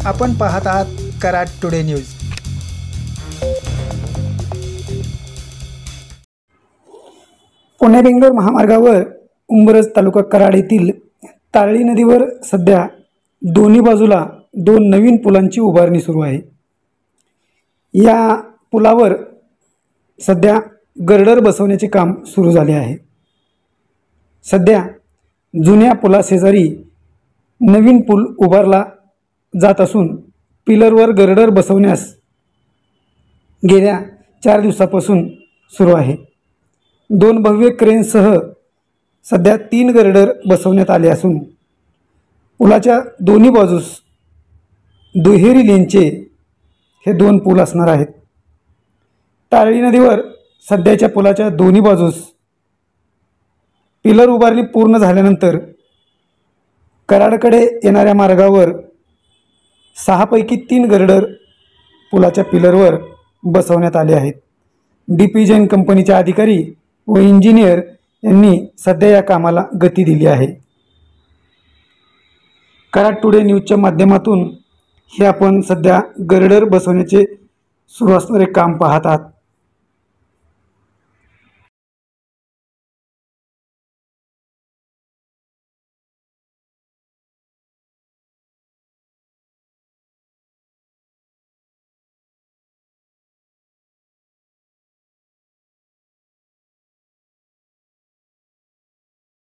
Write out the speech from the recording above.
आपण पाहत आहात कराड टुडे न्यूज। पुणे बेंगलोर महामार्गावर उंबरज तालुका कराड येथील तारळी नदीवर सध्या दोन्ही बाजूला दोन नवीन पुलांची उभारणी सुरू आहे। या पुलावर सध्या गर्डर बसवण्याचे काम सुरू झाले आहे। सध्या जुन्या पुलाशेजारी नवीन पूल उभारला जात असून पिलरवर गर्डर बसवण्यास गेल्या 4 दिवसापासून सुरू आहे। दोन भव्य क्रेनसह सध्या 3 गर्डर बसवण्यात आले असून पुलाच्या दोन्ही बाजूस दुहेरी लेनचे हे 2 पूल असणार आहेत। तारळी नदीवर सध्याच्या पुलाच्या दोन्ही बाजूस पिलर उभारणी पूर्ण झाल्यानंतर कराडकडे येणाऱ्या मार्गावर 6 पैकी 3 गर्डर पुलाच्या पिलरवर बसवण्यात आले आहेत। डीपी जैन कंपनीचे अधिकारी व इंजिनियर यांनी सध्या या कामाला गती दिली आहे। कराड टुडे न्यूजच्या माध्यमातून हे आपण सध्या गर्डर बसवण्याचे सुरू असणारे काम पाहत आहात।